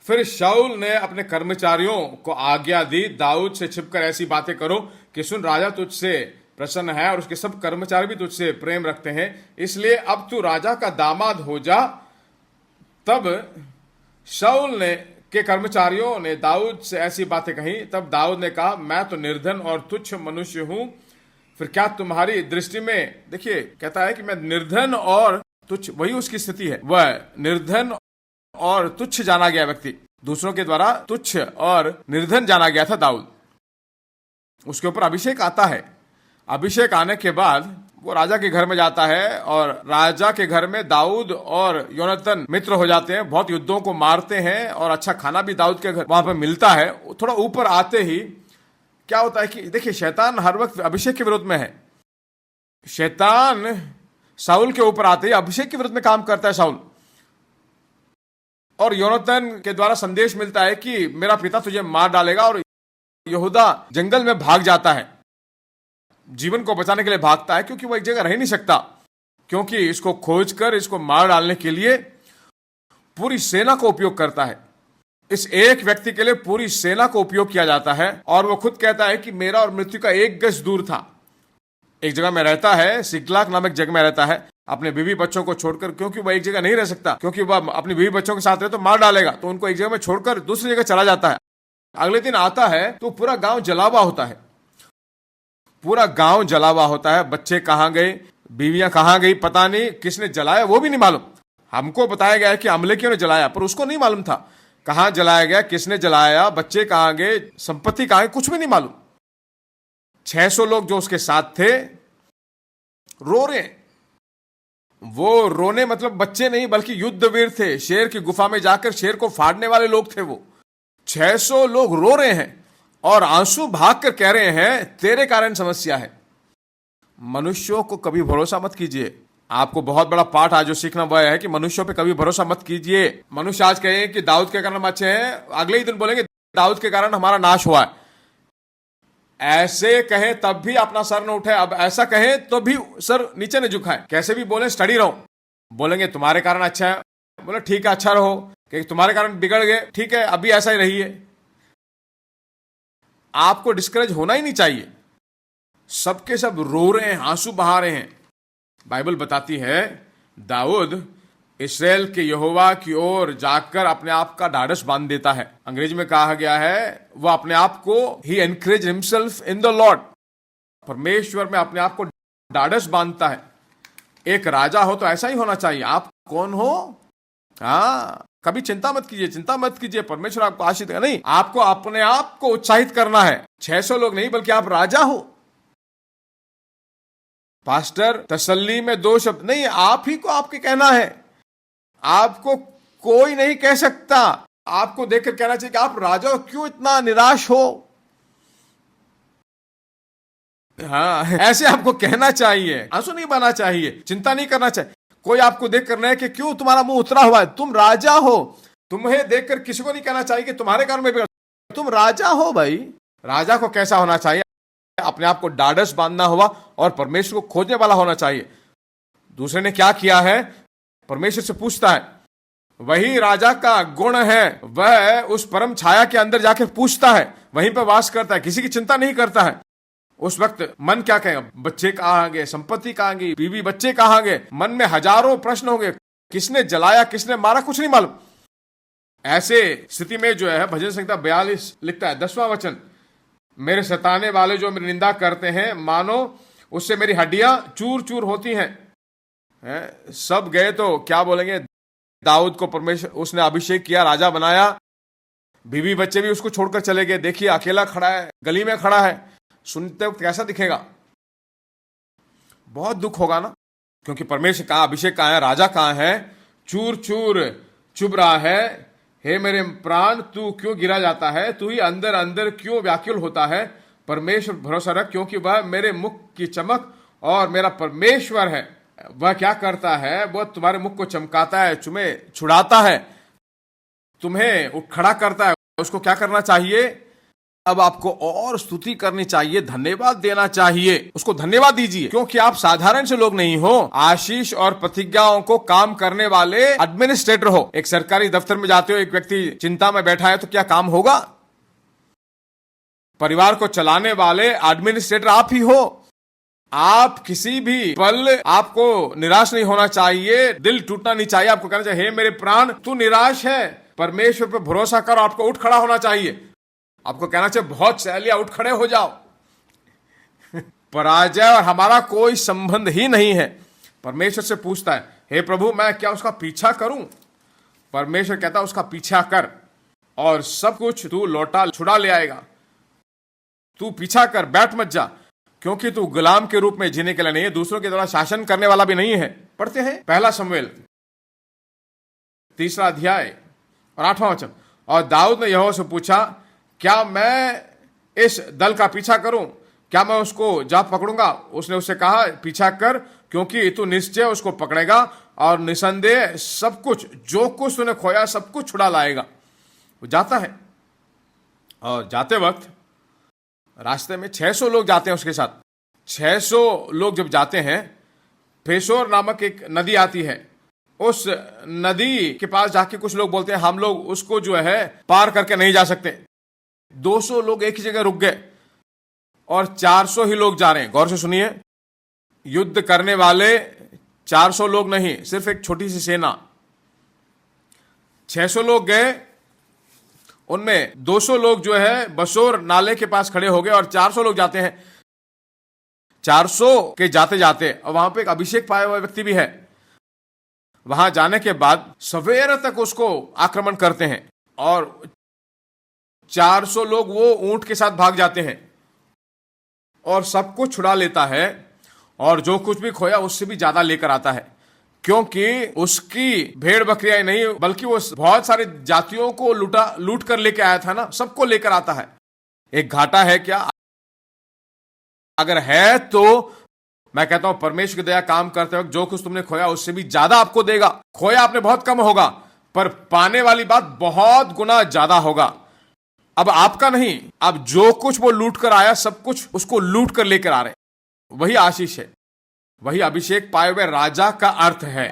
फिर शाऊल ने अपने कर्मचारियों को आज्ञा दी, दाऊद से छिपकर ऐसी बातें करो कि सुन, राजा तुझसे प्रसन्न है और उसके सब कर्मचारी भी तुझसे प्रेम रखते हैं, इसलिए अब तू राजा का दामाद हो जा। तब शाऊल ने के कर्मचारियों ने दाऊद से ऐसी बातें कही। तब दाऊद ने कहा, मैं तो निर्धन और तुच्छ मनुष्य हूं, फिर क्या तुम्हारी दृष्टि में, देखिए कहता है कि मैं निर्धन और तुच्छ, वही उसकी स्थिति है, वह निर्धन और तुच्छ जाना गया व्यक्ति, दूसरों के द्वारा तुच्छ और निर्धन जाना गया था दाऊद। उसके ऊपर अभिषेक आता है। अभिषेक आने के बाद वो राजा के घर में जाता है और राजा के घर में दाऊद और योनातान मित्र हो जाते हैं, बहुत युद्धों को मारते हैं और अच्छा खाना भी दाऊद के घर वहां पर मिलता है। थोड़ा ऊपर आते ही क्या होता है कि देखिए, शैतान हर वक्त अभिषेक के विरुद्ध में है। शैतान शाऊल के ऊपर आते ही अभिषेक के विरुद्ध में काम करता है शाऊल, और योनातान के द्वारा संदेश मिलता है कि मेरा पिता तुझे मार डालेगा, और यहूदा जंगल में भाग जाता है, जीवन को बचाने के लिए भागता है, क्योंकि वो एक जगह रह नहीं सकता, क्योंकि इसको खोजकर इसको मार डालने के लिए पूरी सेना को उपयोग करता है। इस एक व्यक्ति के लिए पूरी सेना को उपयोग किया जाता है, और वो खुद कहता है कि मेरा और मृत्यु का 1 गज दूर था। एक जगह में रहता है, सिकलाग नामक जगह में रहता है, अपने बीवी बच्चों को छोड़कर, क्योंकि वह एक जगह नहीं रह सकता, क्योंकि वह अपनी बीवी बच्चों के साथ रहे तो मार डालेगा, तो उनको एक जगह में छोड़कर दूसरी जगह चला जाता है। अगले दिन आता है तो पूरा गांव जला हुआ होता है, पूरा गांव जला हुआ होता है। बच्चे कहां गए, बीवियां कहां गई, पता नहीं, किसने जलाया वो भी नहीं मालूम। हमको बताया गया कि अमलेकियों ने जलाया, पर उसको नहीं मालूम था कहां जलाया गया, किसने जलाया, बच्चे कहां गए, संपत्ति कहां गई, कुछ भी नहीं मालूम। 600 लोग जो उसके साथ थे रो रहे। वो रोने मतलब बच्चे नहीं बल्कि युद्धवीर थे, शेर की गुफा में जाकर शेर को फाड़ने वाले लोग थे वो। 600 लोग रो रहे हैं और आंसू भाग कर कह रहे हैं तेरे कारण समस्या है। मनुष्यों को कभी भरोसा मत कीजिए। आपको बहुत बड़ा पाठ आज जो सीखना वह है कि मनुष्यों पे कभी भरोसा मत कीजिए। मनुष्य आज कहें कि दाऊद के कारण हम अच्छे हैं, अगले ही दिन बोलेंगे दाऊद के कारण हमारा नाश हुआ है। ऐसे कहें तब भी अपना सर न उठाए, अब ऐसा कहें तो भी सर नीचे न झुकाए। कैसे भी बोले स्टडी रहो, बोलेंगे तुम्हारे कारण अच्छा है, बोले ठीक है अच्छा रहो, कि तुम्हारे कारण बिगड़ गए, ठीक है अभी ऐसा ही रहिए। आपको डिस्करेज होना ही नहीं चाहिए। सबके सब रो रहे हैं, आंसू बहा रहे हैं। बाइबल बताती है दाऊद इस्राएल के यहोवा की ओर जाकर अपने आप का ढाढ़स बांध देता है। अंग्रेजी में कहा गया है वह अपने आप को ही encourage himself in the Lord, परमेश्वर में अपने आप को ढाढ़स बांधता है। एक राजा हो तो ऐसा ही होना चाहिए। आप कौन हो, हाँ कभी चिंता मत कीजिए, चिंता मत कीजिए, परमेश्वर आपको आशीष देगा। नहीं, आपको अपने आप को उत्साहित करना है। 600 लोग नहीं बल्कि आप राजा हो। पास्टर तसल्ली में 2 शब्द नहीं, आप ही को आपके कहना है। आपको कोई नहीं कह सकता। आपको देखकर कहना चाहिए कि आप राजा हो, क्यों इतना निराश हो। हाँ ऐसे आपको कहना चाहिए, आंसू नहीं बना चाहिए, चिंता नहीं करना चाहिए। कोई आपको देख कर है कि क्यों तुम्हारा मुंह उतरा हुआ है, तुम राजा हो। तुम्हें देखकर किसी को नहीं कहना चाहिए कि तुम्हारे कारण में तुम राजा हो। भाई राजा को कैसा होना चाहिए, अपने आप को ढाढ़स बांधना हुआ और परमेश्वर को खोजने वाला होना चाहिए। दूसरे ने क्या किया है, परमेश्वर से पूछता है। वही राजा का गुण है, वह उस परम छाया के अंदर जाकर पूछता है, वहीं पर वास करता है, किसी की चिंता नहीं करता है। उस वक्त मन क्या कहेगा, बच्चे कहां गए, संपत्ति कहां गई, बीवी बच्चे कहां गए, मन में हजारों प्रश्न होंगे, किसने जलाया किसने मारा कुछ नहीं मालूम। ऐसे स्थिति में जो है भजन संहिता 42 लिखता है 10वां वचन, मेरे सताने वाले जो मेरी निंदा करते हैं मानो उससे मेरी हड्डियां चूर चूर होती हैं। सब गए तो क्या बोलेंगे, दाऊद को परमेश्वर उसने अभिषेक किया, राजा बनाया, बीवी बच्चे भी उसको छोड़कर चले गए। देखिए अकेला खड़ा है, गली में खड़ा है, सुनते वक्त कैसा दिखेगा, बहुत दुख होगा ना। क्योंकि परमेश्वर कहाँ, अभिषेक कहाँ है, राजा कहाँ है, चूर चूर चुभ रहा है। हे मेरे प्राण तू क्यों गिरा जाता है, तू ही अंदर अंदर क्यों व्याकुल होता है। परमेश्वर भरोसा रख, क्योंकि वह मेरे मुख की चमक और मेरा परमेश्वर है। वह क्या करता है, वह तुम्हारे मुख को चमकाता है, तुम्हें छुड़ाता है, तुम्हें खड़ा करता है। उसको क्या करना चाहिए, अब आपको और स्तुति करनी चाहिए, धन्यवाद देना चाहिए, उसको धन्यवाद दीजिए, क्योंकि आप साधारण से लोग नहीं हो, आशीष और प्रतिज्ञाओं को काम करने वाले एडमिनिस्ट्रेटर हो। एक सरकारी दफ्तर में जाते हो, एक व्यक्ति चिंता में बैठा है तो क्या काम होगा? परिवार को चलाने वाले एडमिनिस्ट्रेटर आप ही हो। आप किसी भी पल आपको निराश नहीं होना चाहिए, दिल टूटना नहीं चाहिए। आपको कहना चाहिए, हे मेरे प्राण, तू निराश है, परमेश्वर पर भरोसा करो। आपको उठ खड़ा होना चाहिए। आपको कहना चाहिए, बहुत सहेलिया उठ खड़े हो जाओ। पराजय और हमारा कोई संबंध ही नहीं है। परमेश्वर से पूछता है, हे प्रभु, मैं क्या उसका पीछा करूं? परमेश्वर कहता है, उसका पीछा कर और सब कुछ तू लौटा छुड़ा ले आएगा। तू पीछा कर, बैठ मत जा, क्योंकि तू गुलाम के रूप में जीने के लिए नहीं है, दूसरों के द्वारा शासन करने वाला भी नहीं है। पढ़ते हैं 1 शमूएल 3 अध्याय और 8वां वचन। और दाऊद ने यहोवा से पूछा, क्या मैं इस दल का पीछा करूं? क्या मैं उसको जा पकड़ूंगा? उसने उससे कहा, पीछा कर, क्योंकि तू निश्चय उसको पकड़ेगा और निसंदेह सब कुछ, जो कुछ तूने खोया, सब कुछ छुड़ा लाएगा। वो जाता है और जाते वक्त रास्ते में 600 लोग जाते हैं उसके साथ। 600 लोग जब जाते हैं, पेशोर नामक एक नदी आती है। उस नदी के पास जाके कुछ लोग बोलते हैं, हम लोग उसको जो है पार करके नहीं जा सकते। 200 लोग एक ही जगह रुक गए और 400 ही लोग जा रहे हैं। गौर से सुनिए, युद्ध करने वाले 400 लोग नहीं, सिर्फ एक छोटी सी सेना। 600 लोग गए, उनमें 200 लोग जो है बसोर नाले के पास खड़े हो गए और 400 लोग जाते हैं। 400 के जाते जाते, और वहां पे एक अभिषेक पाया हुआ व्यक्ति भी है। वहां जाने के बाद सवेरे तक उसको आक्रमण करते हैं और 400 लोग वो ऊंट के साथ भाग जाते हैं और सब कुछ छुड़ा लेता है और जो कुछ भी खोया उससे भी ज्यादा लेकर आता है, क्योंकि उसकी भेड़ बकरियां नहीं, बल्कि वो बहुत सारी जातियों को लूट कर लेके आया था ना, सबको लेकर आता है। एक घाटा है क्या? अगर है तो मैं कहता हूं, परमेश्वर की दया काम करते वक्त जो कुछ तुमने खोया उससे भी ज्यादा आपको देगा। खोया आपने बहुत कम होगा, पर पाने वाली बात बहुत गुना ज्यादा होगा। अब आपका नहीं, अब जो कुछ वो लूट कर आया, सब कुछ उसको लूट कर लेकर आ रहे। वही आशीष है, वही अभिषेक पाए हुए राजा का अर्थ है।